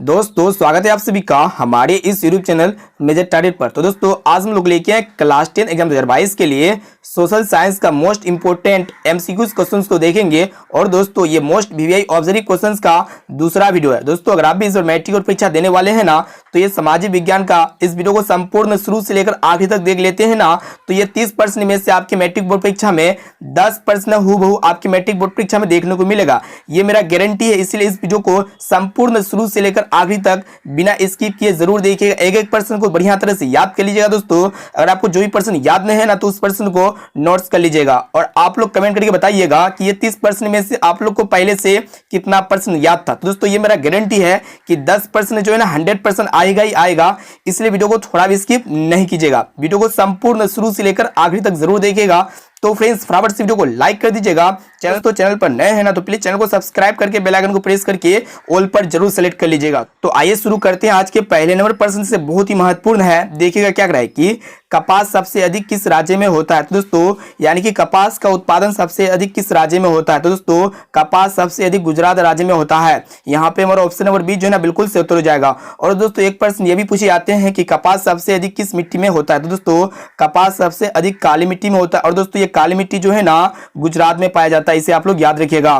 दोस्तों स्वागत है आप सभी का हमारे इस यूट्यूब चैनल मेजर टारगेट पर। तो दोस्तों आज हम लोग लेके आए क्लास 10 एग्जाम 2022 के लिए सोशल साइंस का मोस्ट इंपोर्टेंट एमसीक्यूज क्वेश्चंस को देखेंगे। और दोस्तों ये मोस्ट वीवीआई ऑब्जर्विंग क्वेश्चंस का दूसरा वीडियो है। दोस्तों अगर आप भी इस बार मैट्रिक और परीक्षा देने वाले हैं ना, तो ये सामाजिक विज्ञान का इस वीडियो को संपूर्ण शुरू से लेकर आखिरी तक देख लेते हैं ना, तो ये 30% में से आपके मैट्रिक बोर्ड परीक्षा में 10% हूबहू आपके मैट्रिक बोर्ड परीक्षा में देखने को मिलेगा। ये मेरा गारंटी है, इसलिए इस वीडियो को संपूर्ण शुरू से लेकर आखिरी तक बिना स्किप किए जरूर देखिएगा। एक पर्सन को बढ़िया तरह से याद कर लीजिएगा। दोस्तों अगर आपको जो भी पर्सन याद नहीं है ना, तो उस पर्सन को नोट्स कर लीजिएगा और आप लोग कमेंट करके बताइएगा कि ये 30% में से आप लोग को पहले से कितना पर्सन याद था। तो दोस्तों ये मेरा गारंटी है कि 10% जो है ना 100% आएगा ही आएगा, इसलिए वीडियो को थोड़ा भी स्किप नहीं कीजिएगा। वीडियो को संपूर्ण शुरू से लेकर आखिरी तक जरूर देखिएगा। तो फ्रेंड्स फटाफट से वीडियो को लाइक कर दीजिएगा। चैनल पर नए हैं ना, तो प्लीज चैनल को सब्सक्राइब करके बेल आइकन को प्रेस करके ऑल पर जरूर सेलेक्ट कर लीजिएगा। तो आइए शुरू करते हैं। आज के पहले नंबर प्रश्न से बहुत ही महत्वपूर्ण है। देखिएगा क्या कह रहा है कि कपास सबसे अधिक किस राज्य में होता है। तो दोस्तों यानी कि कपास का उत्पादन सबसे अधिक किस राज्य में होता है। तो दोस्तों कपास सबसे अधिक गुजरात राज्य में होता है। यहाँ पे हमारा ऑप्शन नंबर बी जो है ना बिल्कुल से उत्तर हो जाएगा। और दोस्तों एक प्रश्न ये भी पूछे जाते हैं कि कपास सबसे अधिक किस मिट्टी में होता है। तो दोस्तों कपास सबसे अधिक काली मिट्टी में होता है। और दोस्तों ये काली मिट्टी जो है ना गुजरात में पाया जाता है, इसे आप लोग याद रखिएगा।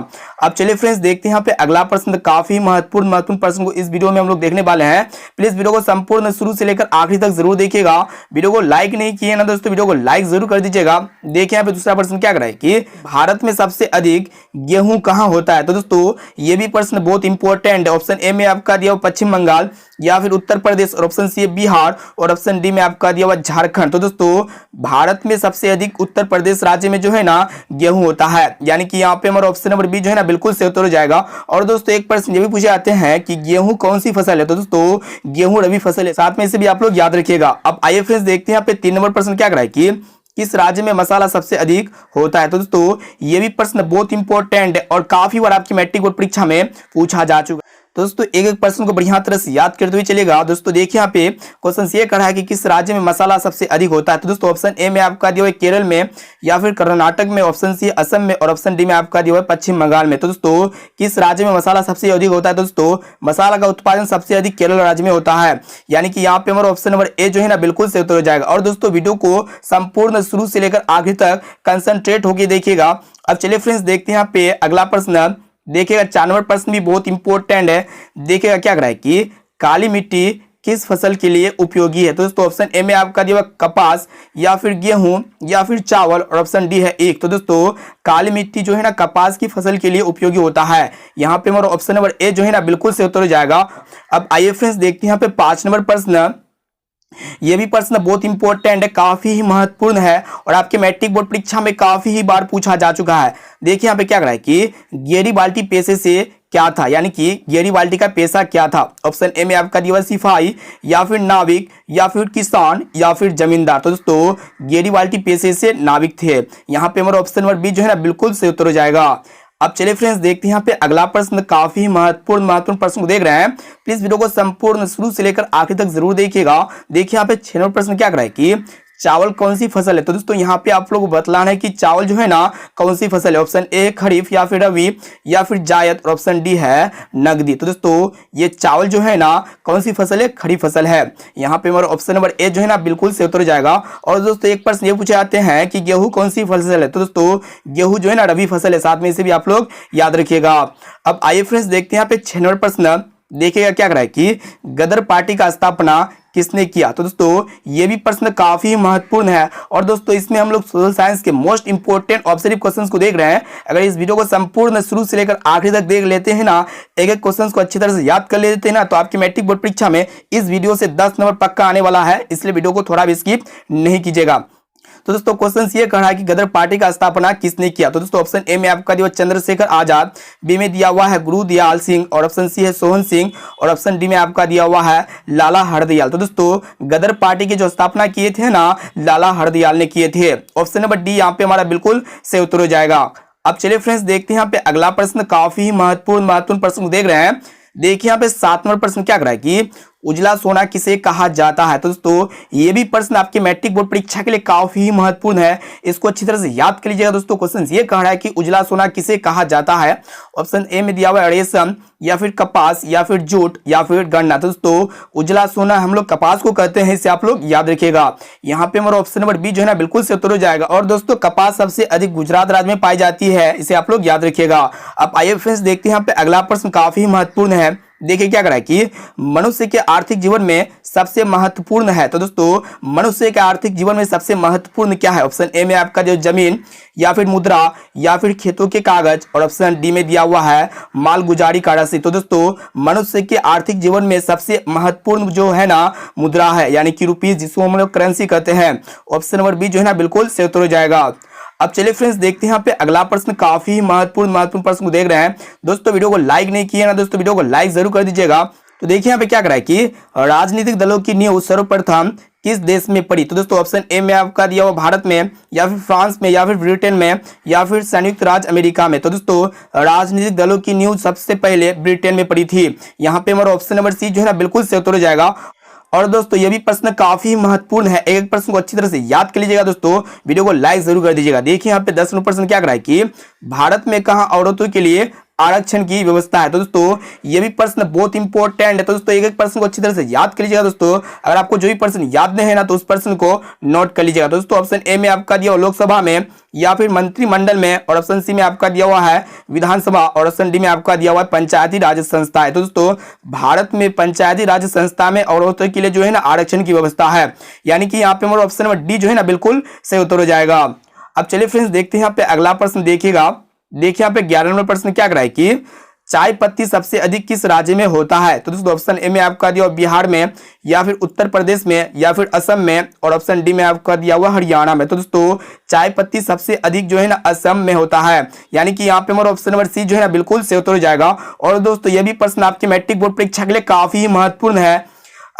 अब चलिए फ्रेंड्स देखते हैं यहाँ पे अगला प्रश्न। काफी महत्वपूर्ण प्रश्न को इस वीडियो में हम लोग देखने वाले हैं। प्लीज वीडियो को संपूर्ण शुरू से लेकर आखिरी तक जरूर देखिएगा। वीडियो को लाइक नहीं किए ना दोस्तों, वीडियो को लाइक जरूर कर दीजिएगा। देखिए यहाँ पे दूसरा प्रश्न क्या कर रहा है कि भारत में सबसे अधिक गेहूं कहां होता है। तो दोस्तों ये भी प्रश्न बहुत इंपॉर्टेंट है। ऑप्शन ए में आपका दिया हुआ पश्चिम बंगाल या फिर उत्तर प्रदेश, और ऑप्शन सी बिहार, और ऑप्शन डी में आपका दिया हुआ झारखंड। तो दोस्तों भारत में सबसे अधिक उत्तर प्रदेश राज्य में जो है ना गेहूं होता है, यानी कि यहाँ पे हमारा ऑप्शन नंबर बी जो है ना बिल्कुल से उत्तर हो जाएगा। और दोस्तों एक प्रश्न ये भी पूछे जाते हैं कि गेहूं कौन सी फसल है। तो दोस्तों गेहूं रबी फसल है, साथ में इसे भी आप लोग याद रखिएगा। अब आइए फ्रेंड्स देखते हैं यहाँ पे 3 नंबर प्रश्न क्या कर रहा है कि किस राज्य में मसाला सबसे अधिक होता है। तो दोस्तों ये भी प्रश्न बहुत इंपॉर्टेंट है और काफी बार आपकी मैट्रिक बोर्ड परीक्षा में पूछा जा चुका है। तो दोस्तों एक प्रश्न को बढ़िया तरह से याद करते हुए चलेगा। दोस्तों देखिए यहाँ पे क्वेश्चन ये कर रहा है कि किस राज्य में मसाला सबसे अधिक होता है। तो दोस्तों ऑप्शन ए में आपका दिया हुआ केरल में, या फिर कर्नाटक में, ऑप्शन सी असम में, और ऑप्शन डी में आपका दिया हुआ पश्चिम बंगाल में। तो दोस्तों किस राज्य में मसाला सबसे अधिक होता है। दोस्तों मसाला का उत्पादन सबसे अधिक केरल राज्य में होता है, यानी कि यहाँ पे हमारा ऑप्शन नंबर ए जो है ना बिल्कुल से उत्तर हो जाएगा। और दोस्तों वीडियो को संपूर्ण शुरू से लेकर आखिरी तक कंसंट्रेट होकर देखिएगा। अब चलिए फ्रेंड्स देखते हैं यहाँ पे अगला प्रश्न। देखिएगा 4 नंबर प्रश्न भी बहुत इंपॉर्टेंट है। देखिएगा क्या कर रहा है कि काली मिट्टी किस फसल के लिए उपयोगी है। तो दोस्तों ऑप्शन ए में आपका दिया हुआ कपास, या फिर गेहूं, या फिर चावल, और ऑप्शन डी है एक। तो दोस्तों काली मिट्टी जो है ना कपास की फसल के लिए उपयोगी होता है। यहाँ पे हमारा ऑप्शन नंबर ए जो है ना बिल्कुल से उत्तर हो जाएगा। अब आइए फ्रेंड्स देखते हैं यहाँ पे 5 नंबर प्रश्न। ये भी प्रश्न बहुत इंपॉर्टेंट है, काफी ही महत्वपूर्ण है और आपके मैट्रिक बोर्ड परीक्षा में काफी ही बार पूछा जा चुका है। देखिए यहाँ पे क्या कर रहा है कि गेरीबाल्टी पेशे से क्या था, यानी कि गेरीबाल्टी का पेशा क्या था। ऑप्शन ए में आपका दिया सिपाही, या फिर नाविक, या फिर किसान, या फिर जमींदार। तो दोस्तों गेरीबाल्टी पेशे से नाविक थे। यहाँ पे हमारा ऑप्शन नंबर बी जो है ना बिल्कुल से उत्तर हो जाएगा। अब चलिए फ्रेंड्स देखते हैं यहाँ पे अगला प्रश्न। काफी महत्वपूर्ण प्रश्न को देख रहे हैं। प्लीज वीडियो को संपूर्ण शुरू से लेकर आखिर तक जरूर देखिएगा। देखिए यहाँ पे 6 नंबर प्रश्न क्या कर रहा है कि चावल कौन सी फसल है। तो दोस्तों यहाँ पे आप लोगों को बतलाना है कि चावल जो है ना कौन सी फसल है। ऑप्शन ए खरीफ, या फिर रबी, या फिर जायद, और ऑप्शन डी है नगदी। तो दोस्तों ये चावल जो है ना कौन सी फसल है, खरीफ फसल है। यहाँ पे हमारा ऑप्शन नंबर ए जो है ना बिल्कुल से उत्तर हो जाएगा। और दोस्तों एक प्रश्न ये पूछे जाते हैं कि गेहूं कौन सी फसल है। तो दोस्तों गेहूं जो है ना रबी फसल है, साथ में इसे भी आप लोग याद रखिएगा। अब आइए फ्रेंड्स देखते हैं यहाँ पे 6 नंबर प्रश्न। देखिएगा क्या कर रहा है कि गदर पार्टी का स्थापना किसने किया। तो दोस्तों ये भी प्रश्न काफी महत्वपूर्ण है और दोस्तों इसमें हम लोग सोशल साइंस के मोस्ट इंपोर्टेंट ऑब्जर्विंग क्वेश्चंस को देख रहे हैं। अगर इस वीडियो को संपूर्ण शुरू से लेकर आखिरी तक देख लेते हैं ना, एक क्वेश्चंस को अच्छी तरह से याद कर लेते हैं ना, तो आपकी मैट्रिक बोर्ड परीक्षा में इस वीडियो से 10 नंबर पक्का आने वाला है। इसलिए वीडियो को थोड़ा भी स्किप नहीं कीजिएगा। तो दोस्तों क्वेश्चन ये कहा है कि गदर पार्टी का स्थापना किसने किया। तो दोस्तों ऑप्शन ए में आपका दिया चंद्रशेखर आजाद, बी में दिया हुआ है गुरुदयाल सिंह, और ऑप्शन सी है सोहन सिंह, और ऑप्शन डी में आपका दिया हुआ है लाला हरदयाल। तो दोस्तों गदर पार्टी की जो स्थापना किए थे ना लाला हरदयाल ने किए थे। ऑप्शन नंबर डी यहाँ पे हमारा बिल्कुल से उत्तर हो जाएगा। अब चलिए फ्रेंड्स देखते हैं यहाँ पे अगला प्रश्न। काफी महत्वपूर्ण प्रश्न को देख रहे हैं। देखिए यहाँ पे 7 नंबर प्रश्न क्या कर रहा है कि उजला सोना किसे कहा जाता है। तो दोस्तों ये भी प्रश्न आपके मैट्रिक बोर्ड परीक्षा के लिए काफी महत्वपूर्ण है, इसको अच्छी तरह से याद कर लीजिएगा दोस्तों। क्वेश्चन ये कह रहा है कि उजला सोना किसे कहा जाता है। ऑप्शन ए में दिया हुआ है रेशम, या फिर कपास, या फिर जूट, या फिर गन्ना। तो दोस्तों उजला सोना हम लोग कपास को कहते हैं, इसे आप लोग याद रखिएगा। यहाँ पे हमारा ऑप्शन नंबर बी जो है ना बिल्कुल से उत्तर हो जाएगा। और दोस्तों कपास सबसे अधिक गुजरात राज्य में पाई जाती है, इसे आप लोग याद रखिएगा। अब आइए फ्रेंड्स देखते हैं यहाँ पे अगला प्रश्न काफी महत्वपूर्ण है। देखिए क्या करा है कि मनुष्य के आर्थिक जीवन में सबसे महत्वपूर्ण है। तो दोस्तों मनुष्य के आर्थिक जीवन में सबसे महत्वपूर्ण क्या है। ऑप्शन ए में आपका जो जमीन, या फिर मुद्रा, या फिर खेतों के कागज, और ऑप्शन डी में दिया हुआ है मालगुजारी का राशि। तो दोस्तों मनुष्य के आर्थिक जीवन में सबसे महत्वपूर्ण जो है ना मुद्रा है, यानी कि रुपीज, जिसको हम लोग करेंसी कहते हैं। ऑप्शन नंबर बी जो है ना बिल्कुल सही उत्तर हो जाएगा। अब चलिए फ्रेंड्स देखते हैं यहाँ पे अगला प्रश्न, काफी महत्वपूर्ण प्रश्न को देख रहे हैं। दोस्तों वीडियो को लाइक नहीं किए ना दोस्तों, वीडियो को लाइक जरूर कर दीजिएगा। तो देखिए यहाँ पे क्या करा है कि राजनीतिक दलों की नींव सर्वप्रथम किस देश में पड़ी। तो दोस्तों ऑप्शन ए में आपका दिया हुआ भारत में, या फिर फ्रांस में, या फिर ब्रिटेन में, या फिर संयुक्त राज्य अमेरिका में। तो दोस्तों राजनीतिक दलों की नींव सबसे पहले ब्रिटेन में पड़ी थी। यहाँ पे हमारा ऑप्शन नंबर सी जो है ना बिल्कुल सही उत्तर हो जाएगा। और दोस्तों ये भी प्रश्न काफी महत्वपूर्ण है, एक प्रश्न को अच्छी तरह से याद कर लीजिएगा दोस्तों, वीडियो को लाइक जरूर कर दीजिएगा। देखिए यहाँ पे 10 नंबर प्रश्न क्या कर रहा है कि भारत में कहाँ औरतों के लिए आरक्षण की व्यवस्था है। तो दोस्तों ये भी प्रश्न बहुत इंपॉर्टेंट है। तो दोस्तों एक प्रश्न को अच्छी तरह से याद कर लीजिएगा दोस्तों। अगर आपको जो भी प्रश्न याद नहीं है ना तो उस प्रश्न को नोट कर लीजिएगा। दोस्तों ऑप्शन ए में आपका दिया हुआ लोकसभा में, या फिर मंत्रिमंडल में, और ऑप्शन सी में आपका दिया हुआ है विधानसभा, और ऑप्शन डी में आपका दिया हुआ है पंचायती राज संस्था है। तो दोस्तों भारत में पंचायती राज संस्था में औरतों के लिए जो है ना आरक्षण की व्यवस्था है, यानी कि यहाँ पे हमारा ऑप्शन नंबर डी जो है ना बिल्कुल सही उत्तर हो जाएगा। अब चलिए फ्रेंड्स देखते हैं यहाँ पे अगला प्रश्न। देखिएगा देखिए यहाँ पे 11 नंबर प्रश्न क्या कर रहा है कि चाय पत्ती सबसे अधिक किस राज्य में होता है। तो दोस्तों ऑप्शन ए में आपका दिया हुआ बिहार में, या फिर उत्तर प्रदेश में, या फिर असम में, और ऑप्शन डी में आपका दिया हुआ हरियाणा में। तो दोस्तों चाय पत्ती सबसे अधिक जो है ना असम में होता है, यानी कि यहाँ पे हमारा ऑप्शन नंबर सी जो है ना बिल्कुल सही उत्तर हो जाएगा। और दोस्तों ये भी प्रश्न आपके मैट्रिक बोर्ड परीक्षा के लिए काफी महत्वपूर्ण है।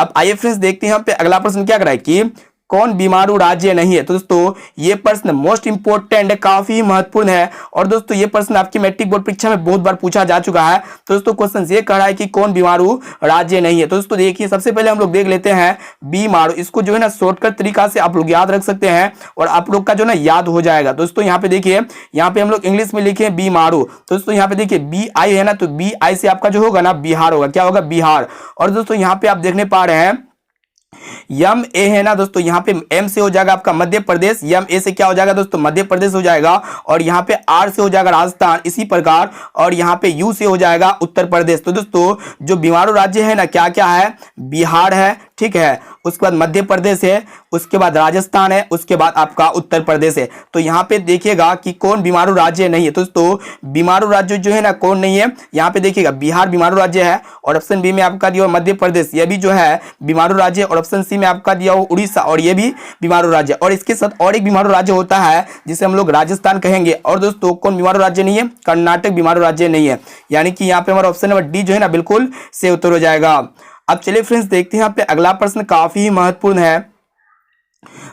अब आइए फ्रेंड्स देखते हैं यहाँ पे अगला प्रश्न क्या कर रहा है कि कौन बीमारू राज्य नहीं है। तो दोस्तों ये प्रश्न मोस्ट इंपोर्टेंट है, काफी महत्वपूर्ण है। और दोस्तों ये प्रश्न आपकी मैट्रिक बोर्ड परीक्षा में बहुत बार पूछा जा चुका है। तो दोस्तों क्वेश्चन ये कह रहा है कि कौन बीमारू राज्य नहीं है। तो दोस्तों देखिए सबसे पहले हम लोग देख लेते हैं बीमारू, इसको जो है ना शॉर्टकट तरीका से आप लोग याद रख सकते हैं और आप लोग का जो ना याद हो जाएगा। दोस्तों यहाँ पे देखिए, यहाँ पे हम लोग इंग्लिश में लिखे बीमारू। तो दोस्तों यहाँ पे देखिए बी आई है ना, तो बी आई से आपका जो होगा ना बिहार होगा, क्या होगा बिहार। और दोस्तों यहाँ पे आप देखने पा रहे हैं यम ए है ना दोस्तों, यहाँ पे एम से हो जाएगा आपका मध्य प्रदेश, यम ए से क्या हो जाएगा दोस्तों मध्य प्रदेश हो जाएगा, और यहाँ पे आर से हो जाएगा राजस्थान, इसी प्रकार, और यहाँ पे यू से हो जाएगा उत्तर प्रदेश। तो दोस्तों जो बीमारू राज्य है ना क्या क्या है, बिहार है, ठीक है, उसके बाद मध्य प्रदेश है, उसके बाद राजस्थान है, उसके बाद आपका उत्तर प्रदेश है। तो यहाँ पे देखिएगा कि कौन बीमारू राज्य नहीं है। तो दोस्तों बीमारू राज्य जो है ना कौन नहीं है, यहाँ पे देखिएगा बिहार बीमारू राज्य है, और ऑप्शन बी में आपका दिया हुआ मध्य प्रदेश, ये भी जो है बीमारू राज्य, और ऑप्शन सी में आपका दिया हुआ उड़ीसा, और ये भी बीमारू राज्य। और इसके साथ और एक बीमारू राज्य होता है जिसे हम लोग राजस्थान कहेंगे। और दोस्तों कौन बीमारू राज्य नहीं है, कर्नाटक बीमारू राज्य नहीं है, यानी कि यहाँ पे हमारा ऑप्शन नंबर डी जो है ना बिल्कुल सही उत्तर हो जाएगा। अब चलिए फ्रेंड्स देखते हैं यहाँ पे अगला प्रश्न, काफी महत्वपूर्ण है।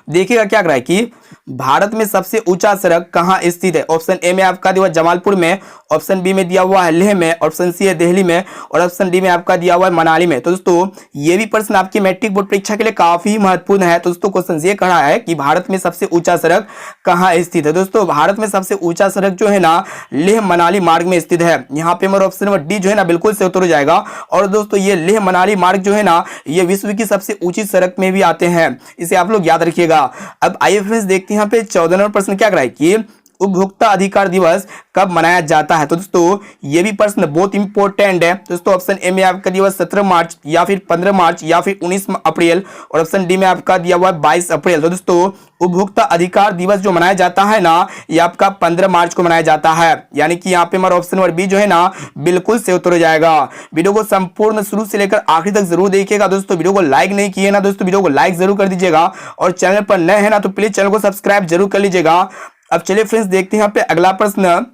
देखिएगा क्या कर रहा है कि भारत में सबसे ऊंचा सड़क कहां स्थित है। ऑप्शन ए में आपका दिया हुआ जमालपुर में, ऑप्शन बी में दिया हुआ है लेह में, ऑप्शन सी है दिल्ली में, और ऑप्शन डी में आपका दिया हुआ है मनाली में। तो दोस्तों ये भी प्रश्न आपकी मैट्रिक बोर्ड परीक्षा के लिए काफी महत्वपूर्ण है। तो दोस्तों क्वेश्चन ये कहा है कि भारत में सबसे ऊंचा सड़क कहां स्थित है। दोस्तों भारत में सबसे ऊंचा सड़क जो है ना लेह मनाली मार्ग में स्थित है। यहाँ पे हमारा ऑप्शन नंबर डी जो है ना बिल्कुल से उत्तर हो जाएगा। और दोस्तों ये लेह मनाली मार्ग जो है ना ये विश्व की सबसे ऊंची सड़क में भी आते हैं, इसे आप लोग याद रखिएगा। अब आइए फ्रेंड्स देखते हैं यहाँ पे 14 नंबर प्रश्न क्या कराए कि उपभोक्ता अधिकार दिवस कब मनाया जाता है। तो दोस्तों ये भी प्रश्न बहुत इंपॉर्टेंट है। दोस्तों ऑप्शन ए में आपका दिवस 17 मार्च, या फिर 15 मार्च, या फिर 19 अप्रैल, और ऑप्शन डी में आपका दिया हुआ है 22 अप्रैल। तो दोस्तों उपभोक्ता अधिकार दिवस जो मनाया जाता है ना ये आपका 15 मार्च को मनाया जाता है, यानी कि यहाँ पे हमारा ऑप्शन नंबर बी जो है ना बिल्कुल से उत्तर हो जाएगा। वीडियो को संपूर्ण शुरू से लेकर आखिरी तक जरूर देखिएगा दोस्तों। वीडियो को लाइक नहीं किए ना दोस्तों, वीडियो को लाइक जरूर कर दीजिएगा, और चैनल पर नए हैं ना तो प्लीज चैनल को सब्सक्राइब जरूर कर लीजिएगा। अब चलिए फ्रेंड्स देखते हैं यहाँ पे अगला प्रश्न,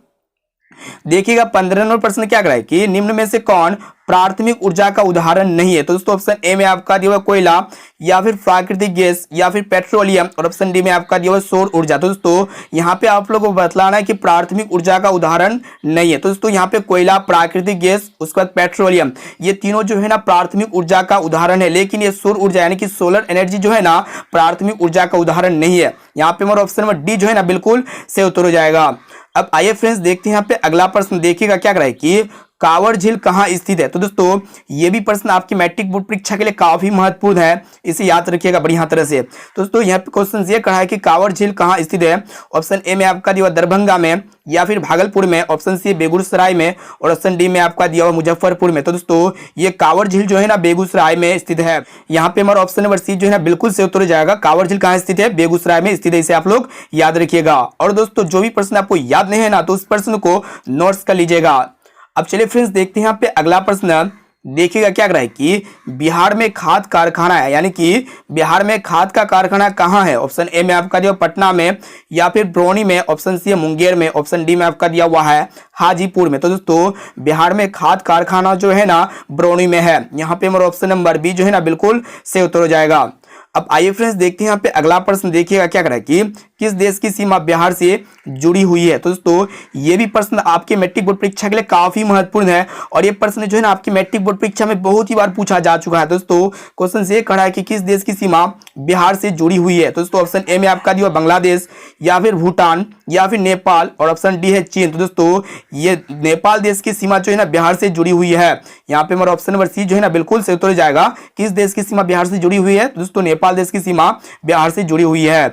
देखिएगा 15 नंबर प्रश्न क्या कराए कि निम्न में से कौन प्राथमिक ऊर्जा का उदाहरण नहीं है। तो दोस्तों ऑप्शन ए में आपका दिया हुआ कोयला, या फिर प्राकृतिक गैस, या फिर पेट्रोलियम, और ऑप्शन डी में आपका दिया हुआ सौर ऊर्जा। तो दोस्तों यहाँ पे आप लोगों को बतलाना है कि प्राथमिक ऊर्जा का उदाहरण नहीं है। तो दोस्तों यहाँ पे कोयला, प्राकृतिक गैस, उसके बाद पेट्रोलियम, ये तीनों जो है ना प्राथमिक ऊर्जा का उदाहरण है, लेकिन ये सौर ऊर्जा यानी कि सोलर एनर्जी जो है ना प्राथमिक ऊर्जा का उदाहरण नहीं है। यहाँ पे हमारा ऑप्शन नंबर डी जो है ना बिल्कुल से उत्तर हो जाएगा। अब आइए फ्रेंड्स देखते हैं यहाँ पे अगला प्रश्न। देखिएगा क्या कराए कि कांवर झील कहाँ स्थित है। तो दोस्तों ये भी प्रश्न आपकी मैट्रिक बोर्ड परीक्षा के लिए काफी महत्वपूर्ण है, इसे याद रखिएगा बढ़िया तरह से। दोस्तों यहाँ पे क्वेश्चन ये कहा है कि कांवर झील कहाँ स्थित है। ऑप्शन ए में आपका दिया हुआ दरभंगा में, या फिर भागलपुर में, ऑप्शन सी बेगूसराय में, और ऑप्शन डी में आपका दिया हुआ मुजफ्फरपुर में। तो दोस्तों ये कांवर झील जो है ना बेगूसराय में स्थित है। यहाँ पे हमारा ऑप्शन नंबर सी जो है ना बिल्कुल से उत्तर हो जाएगा। कांवर झील कहाँ स्थित है, बेगूसराय में स्थित है, इसे आप लोग याद रखिएगा। और दोस्तों जो भी प्रश्न आपको याद नहीं है ना तो उस प्रश्न को नोट्स कर लीजिएगा। अब चलिए फ्रेंड्स देखते हैं यहाँ पे अगला प्रश्न। देखिएगा क्या रहा है कि बिहार में खाद कारखाना है, यानी कि बिहार में खाद का कारखाना कहाँ है। ऑप्शन ए में आपका दिया पटना में, या फिर बरौनी में, ऑप्शन सी मुंगेर में, ऑप्शन डी में आपका दिया हुआ है हाजीपुर में। तो दोस्तों बिहार में खाद कारखाना जो है ना बरौनी में है। यहाँ पे हमारा ऑप्शन नंबर बी जो है ना बिल्कुल से उत्तर हो जाएगा। अब आइए फ्रेंड्स देखते हैं यहाँ पे अगला प्रश्न। देखिएगा क्या करा कि किस देश की सीमा बिहार से जुड़ी हुई है। तो दोस्तों ये भी प्रश्न आपके मैट्रिक बोर्ड परीक्षा के लिए काफी महत्वपूर्ण है, और ये प्रश्न जो है ना आपकी मैट्रिक बोर्ड परीक्षा में बहुत ही बार पूछा जा चुका है। दोस्तों क्वेश्चन ये कहा है कि किस देश की सीमा बिहार से जुड़ी हुई है। तो दोस्तों ऑप्शन ए में आपका दिया बांग्लादेश, या फिर भूटान, या फिर नेपाल, और ऑप्शन डी है चीन। तो दोस्तों ये नेपाल देश की सीमा जो है ना बिहार से जुड़ी हुई है। यहाँ पे हमारा ऑप्शन नंबर सी जो है ना बिल्कुल से उत्तर जाएगा। किस देश की सीमा बिहार से जुड़ी हुई है। दोस्तों नेपाल देश की सीमा बिहार से जुड़ी हुई है।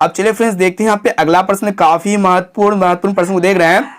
अब चलिए फ्रेंड्स देखते हैं यहाँ पे अगला प्रश्न। काफी महत्वपूर्ण प्रश्न को देख रहे हैं।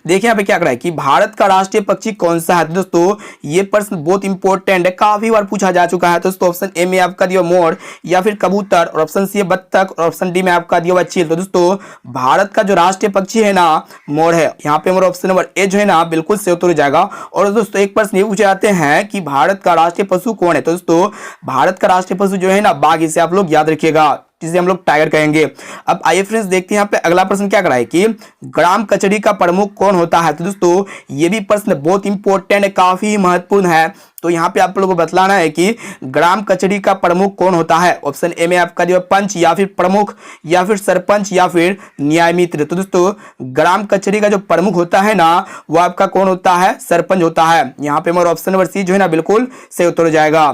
देखिए यहाँ पे क्या करा है कि भारत का राष्ट्रीय पक्षी कौन सा है। तो दोस्तों ये प्रश्न बहुत इंपॉर्टेंट है, काफी बार पूछा जा चुका है। तो दोस्तों ऑप्शन ए में आपका दिया मोर, या फिर कबूतर, और ऑप्शन सी है बत्तख, और ऑप्शन डी में आपका दिया हुआ चील। तो दोस्तों भारत का जो राष्ट्रीय पक्षी है ना मोर है। यहाँ पे हमारा ऑप्शन नंबर ए जो है ना बिल्कुल से उत्तर हो जाएगा। और दोस्तों एक प्रश्न ये पूछे जाते हैं कि भारत का राष्ट्रीय पशु कौन है। तो दोस्तों भारत का राष्ट्रीय पशु जो है ना बाघ, इसे आप लोग याद रखिएगा, जिसे हम लोग टाइगर कहेंगे। अब आइए फ्रेंड्स देखते हैं यहाँ पे अगला प्रश्न क्या कराए कि ग्राम कचहरी का प्रमुख कौन होता है। तो दोस्तों ये भी प्रश्न बहुत इंपॉर्टेंट है, काफी महत्वपूर्ण है। तो यहाँ पे आप लोगों को बतलाना है कि ग्राम कचहरी का प्रमुख कौन होता है। ऑप्शन ए में आपका जो पंच, या फिर प्रमुख, या फिर सरपंच, या फिर न्याय मित्र। तो दोस्तों ग्राम कचहरी का जो प्रमुख होता है ना वो आपका कौन होता है, सरपंच होता है। यहाँ पे हमारा ऑप्शन नंबर सी जो है ना बिल्कुल से उत्तर हो जाएगा।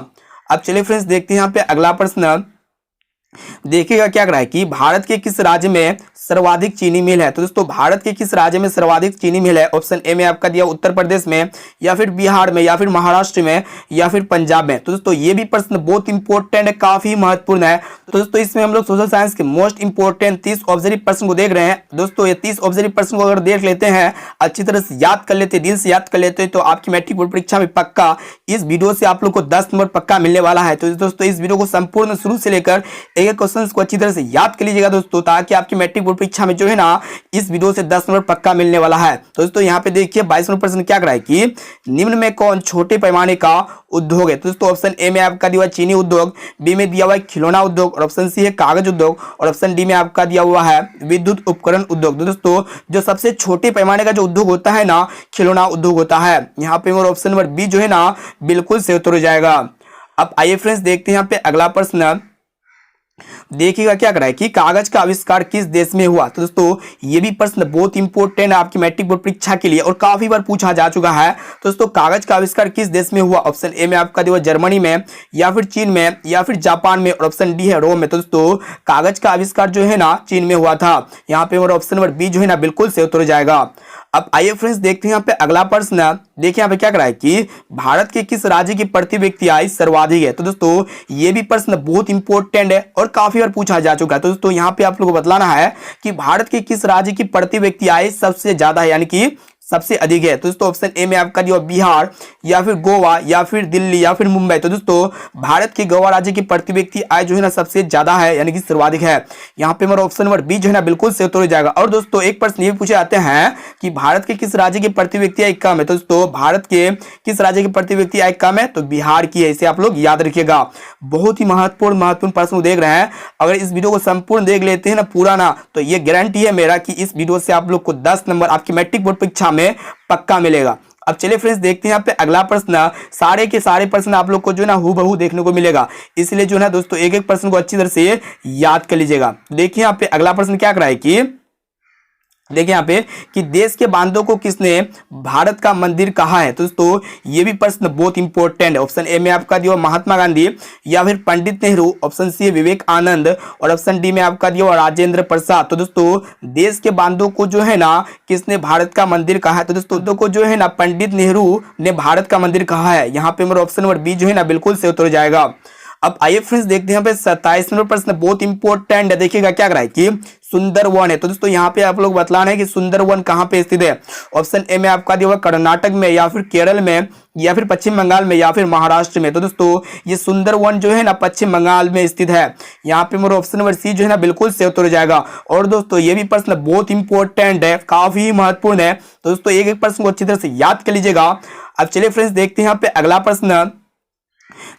अब चलिए फ्रेंड्स देखते हैं यहाँ पे अगला प्रश्न। देखिएगा क्या करा है कि भारत के किस राज्य में सर्वाधिक चीनी मिल है। तो दोस्तों भारत के किस राज्य में सर्वाधिक चीनी मिल है। ऑप्शन ए में आपका दिया उत्तर प्रदेश में, या फिर बिहार में, या फिर महाराष्ट्र में, या फिर पंजाब में। तो दोस्तों ये भी प्रश्न बहुत इंपॉर्टेंट है, काफी महत्वपूर्ण है। तो दोस्तों इसमें हम लोग सोशल साइंस के मोस्ट इंपॉर्टेंट 30 ऑब्जर्व प्रश्न को देख रहे हैं। दोस्तों ये 30 ऑब्जर्व प्रश्न को अगर देख लेते हैं, अच्छी तरह से याद कर लेते, दिल से याद कर लेते, तो आपकी मैट्रिक बोर्ड परीक्षा में पक्का इस वीडियो से आप लोग को 10 नंबर पक्का मिलने वाला है। तो दोस्तों इस वीडियो को संपूर्ण शुरू से लेकर एक क्वेश्चंस को अच्छी तरह से याद कर लीजिएगा दोस्तों, ताकि आपकी मैट्रिक बोर्ड परीक्षा में जो है ना इस वीडियो से 10 नंबर पक्का मिलने वाला है। तो दोस्तों यहाँ पे देखिए 22 नंबर प्रश्न क्या कराए कि निम्न में कौन छोटे पैमाने का उद्योग है। तो दोस्तों ऑप्शन ए में आपका दिया हुआ चीनी उद्योग, बी में दिया हुआ है खिलौना उद्योग, और ऑप्शन सी है कागज उद्योग, और ऑप्शन डी में आपका दिया हुआ है विद्युत उपकरण उद्योग। तो दोस्तों जो सबसे छोटे पैमाने का जो उद्योग होता है ना खिलौना उद्योग होता है। यहाँ पे मेरा ऑप्शन नंबर बी जो है ना बिल्कुल से उत्तर हो जाएगा। अब आइए फ्रेंड्स देखते हैं यहाँ पे अगला प्रश्न। देखिएगा क्या करा है कि कागज का आविष्कार किस देश में हुआ। तो दोस्तों ये भी प्रश्न बहुत इंपॉर्टेंट है आपकी मैट्रिक बोर्ड परीक्षा के लिए, और काफी बार पूछा जा चुका है। तो दोस्तों कागज का आविष्कार किस देश में हुआ। ऑप्शन ए में आपका दिया जर्मनी में, या फिर चीन में, या फिर जापान में, और ऑप्शन डी है रोम में। तो दोस्तों कागज का आविष्कार जो है ना चीन में हुआ था। यहाँ पे हमारा ऑप्शन नंबर बी जो है ना बिल्कुल से उत्तर जाएगा। अब आइए फ्रेंड्स देखते हैं यहाँ पे अगला प्रश्न। देखिए यहाँ पे क्या करा है कि भारत के किस राज्य की प्रति व्यक्ति आय सर्वाधिक है। तो दोस्तों ये भी प्रश्न बहुत इंपॉर्टेंट है और काफी बार पूछा जा चुका है। तो दोस्तों यहाँ पे आप लोगों को बतलाना है कि भारत के किस राज्य की प्रति व्यक्ति आय सबसे ज्यादा है, यानी कि सबसे अधिक है। तो दोस्तों ऑप्शन ए में आपका जो बिहार या फिर गोवा या फिर दिल्ली या फिर मुंबई। तो दोस्तों भारत के गोवा राज्य की प्रति व्यक्ति आय जो है ना सबसे ज्यादा है, यानी कि सर्वाधिक है। यहाँ पे हमारा ऑप्शन नंबर बी जो है ना बिल्कुल सही उत्तर हो जाएगा। और दोस्तों एक प्रश्न ये पूछे जाते हैं कि भारत के किस राज्य की प्रति व्यक्ति आय कम है। तो दोस्तों भारत के किस राज्य की प्रति व्यक्ति आय कम है, तो बिहार की है। इसे आप लोग याद रखिएगा। बहुत ही महत्वपूर्ण प्रश्न देख रहे हैं। अगर इस वीडियो को संपूर्ण देख लेते हैं ना पूरा ना, तो ये गारंटी है मेरा कि इस वीडियो से आप लोग को 10 नंबर आपकी मैट्रिक बोर्ड परीक्षा में पक्का मिलेगा। अब चलिए फ्रेंड्स देखते हैं यहाँ पे अगला प्रश्न। सारे के सारे प्रश्न आप लोग को जो है ना हूबहू देखने को मिलेगा, इसलिए जो है ना दोस्तों एक एक प्रश्न को अच्छी तरह से याद कर लीजिएगा। देखिए यहाँ पे अगला प्रश्न क्या कराए कि देखिए यहाँ पे कि देश के बांधों को किसने भारत का मंदिर कहा है। तो दोस्तों ये भी प्रश्न बहुत इंपॉर्टेंट है। ऑप्शन ए में आपका दिया महात्मा गांधी या फिर पंडित नेहरू, ऑप्शन सी विवेकानंद और ऑप्शन डी में आपका दिया राजेंद्र प्रसाद। तो दोस्तों देश के बांधों को जो है ना किसने भारत का मंदिर कहा है, तो दोस्तों को जो है ना पंडित नेहरू ने भारत का मंदिर कहा है। यहाँ पे मेरा ऑप्शन नंबर बी जो है ना बिल्कुल सही उत्तर हो जाएगा। अब आइए फ्रेंड्स देखते हैं यहाँ पे 27 नंबर प्रश्न बहुत इंपॉर्टेंट है। देखिएगा क्या कराए कि सुंदरवन है। तो दोस्तों यहाँ पे आप लोग बतलाना है कि सुंदरवन कहाँ पे स्थित है। ऑप्शन ए में आपका दिया हुआ कर्नाटक में या फिर केरल में या फिर पश्चिम बंगाल में या फिर महाराष्ट्र में। तो दोस्तों ये सुंदरवन जो है ना पश्चिम बंगाल में स्थित है। यहाँ पे मेरा ऑप्शन नंबर सी जो है ना बिल्कुल सही उत्तर हो जाएगा। और दोस्तों ये भी प्रश्न बहुत इंपॉर्टेंट है, काफी महत्वपूर्ण है। तो दोस्तों एक एक प्रश्न को अच्छी तरह से याद कर लीजिएगा। अब चलिए फ्रेंड्स देखते हैं यहाँ पे अगला प्रश्न।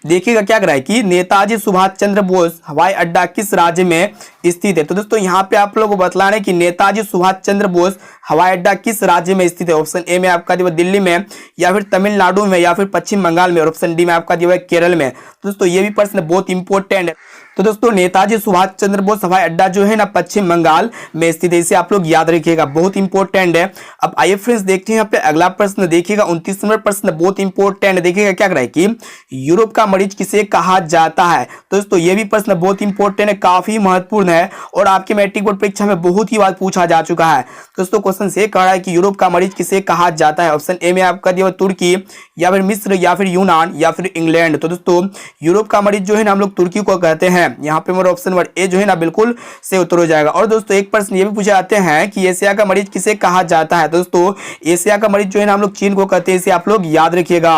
देखिएगा क्या कराए कि नेताजी सुभाष चंद्र बोस हवाई अड्डा किस राज्य में स्थित है। तो दोस्तों यहाँ पे आप लोगों को बतलाना है कि नेताजी सुभाष चंद्र बोस हवाई अड्डा किस राज्य में स्थित है। ऑप्शन ए में आपका दिया दिल्ली में या फिर तमिलनाडु में या फिर पश्चिम बंगाल में और ऑप्शन डी में आपका दिया केरल में। दोस्तों ये भी प्रश्न बहुत इंपॉर्टेंट है। तो दोस्तों नेताजी सुभाष चंद्र बोस हवाई अड्डा जो है ना पश्चिम बंगाल में स्थित है। इसे आप लोग याद रखिएगा, बहुत इंपॉर्टेंट है। अब आइए फ्रेंड्स देखते हैं यहाँ पे अगला प्रश्न। देखिएगा 29 नंबर प्रश्न बहुत इंपॉर्टेंट है। देखिएगा क्या कराए कि यूरोप का मरीज किसे कहा जाता है। तो दोस्तों ये भी प्रश्न बहुत इंपॉर्टेंट है, काफी महत्वपूर्ण है और आपके मैट्रिक बोर्ड परीक्षा में बहुत ही बार पूछा जा चुका है। दोस्तों क्वेश्चन से कह रहा है कि यूरोप का मरीज किसे कहा जाता है। ऑप्शन ए में आपका दिया तुर्की या फिर मिस्र या फिर यूनान या फिर इंग्लैंड। तो दोस्तों यूरोप का मरीज जो है ना हम लोग तुर्की को कहते हैं। यहाँ पे मेरा ऑप्शन नंबर ए जो है ना बिल्कुल से उत्तर हो जाएगा। और दोस्तों एक प्रश्न ये भी पूछे जाते हैं कि एशिया का मरीज किसे कहा जाता है। दोस्तों एशिया का मरीज जो है ना हम लोग चीन को कहते हैं। इसे आप लोग याद रखिएगा।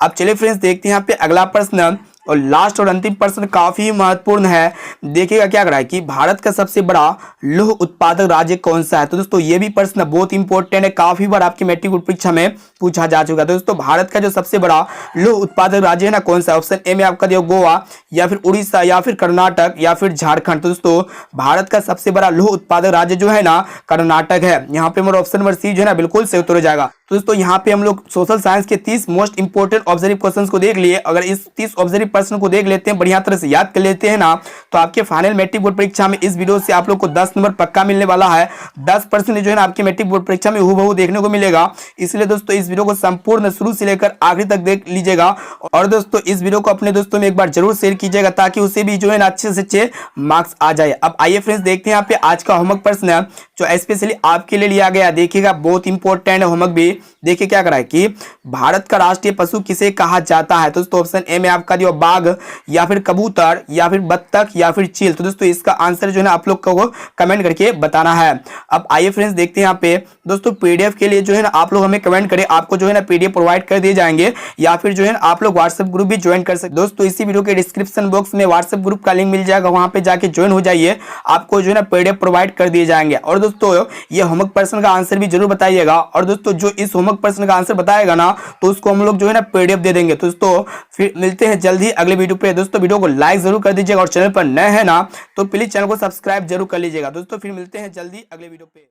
अब चलिए फ्रेंड्स देखते हैं यहाँ पे अगला प्रश्न और लास्ट और अंतिम प्रश्न काफी महत्वपूर्ण है। देखिएगा क्या करा है कि भारत का सबसे बड़ा लौह उत्पादक राज्य कौन सा है। तो दोस्तों ये भी प्रश्न बहुत इंपॉर्टेंट है, काफी बार आपकी मैट्रिक बोर्ड परीक्षा में पूछा जा चुका है। तो दोस्तों भारत का जो सबसे बड़ा लौह उत्पादक राज्य है ना कौन सा। ऑप्शन ए में आपका दिया गोवा या फिर उड़ीसा या फिर कर्नाटक या फिर झारखंड। तो दोस्तों भारत का सबसे बड़ा लौह उत्पादक राज्य जो है ना कर्नाटक है। यहाँ पे मेरा ऑप्शन नंबर सी जो है ना बिल्कुल सही उत्तर हो जाएगा। तो दोस्तों यहाँ पे हम लोग सोशल साइंस के 30 मोस्ट इंपोर्टेंट ऑब्जर्व क्वेश्चंस को देख लिए। अगर इस 30 ऑब्जर्व प्रश्न को देख लेते हैं, बढ़िया तरह से याद कर लेते हैं ना, तो आपके फाइनल मैट्रिक बोर्ड परीक्षा में इस वीडियो से आप लोग को 10 नंबर पक्का मिलने वाला है। 10% जो है ना आपके मैट्रिक बोर्ड परीक्षा में हूबहू देखने को मिलेगा। इसलिए दोस्तों इस वीडियो को संपूर्ण शुरू से लेकर आखिरी तक देख लीजिएगा। और दोस्तों इस वीडियो को अपने दोस्तों में एक बार जरूर शेयर कीजिएगा ताकि उसे भी जो है ना अच्छे से अच्छे मार्क्स आ जाए। अब आइए फ्रेंड्स देखते हैं यहाँ पे आज का होमवर्क प्रश्न जो स्पेशली आपके लिए लिया गया। देखिएगा बहुत इंपॉर्टेंट है होमवर्क भी। देखिए क्या करा है कि भारत का राष्ट्रीय पशु किसे कहा जाता है। तो दोस्तों ऑप्शन ए में आपका दिया बाघ या फिर कबूतर या फिर बत्तख या फिर चील। तो दोस्तों इसका आंसर जो है ना आप लोग को कमेंट करके बताना है। अब आइए फ्रेंड्स देखते हैं यहाँ पे दोस्तों पीडीएफ के लिए जो है ना आप लोग हमें कमेंट करें, आपको जो है ना पीडीएफ प्रोवाइड कर दिए जाएंगे या फिर जो है ना आप लोग व्हाट्सएप ग्रुप भी ज्वाइन कर सकते। दोस्तों इसी वीडियो के डिस्क्रिप्शन बॉक्स में व्हाट्सएप ग्रुप का लिंक मिल जाएगा, वहां पे जाके ज्वाइन हो जाइए, आपको जो है ना पीडीएफ प्रोवाइड कर दिए जाएंगे। और दोस्तों ये होमवर्क प्रश्न का आंसर भी जरूर बताइएगा। और दोस्तों जो इस होमवर्क प्रश्न का आंसर बताएगा ना तो उसको हम लोग जो है ना पीडीएफ दे देंगे। तो दोस्तों फिर मिलते हैं जल्द ही अगले वीडियो पे। दोस्तों वीडियो को लाइक जरूर कर दीजिएगा और चैनल पर नए हैं ना तो प्लीज चैनल को सब्सक्राइब जरूर कर लीजिएगा। दोस्तों फिर मिलते हैं जल्दी अगले वीडियो पे।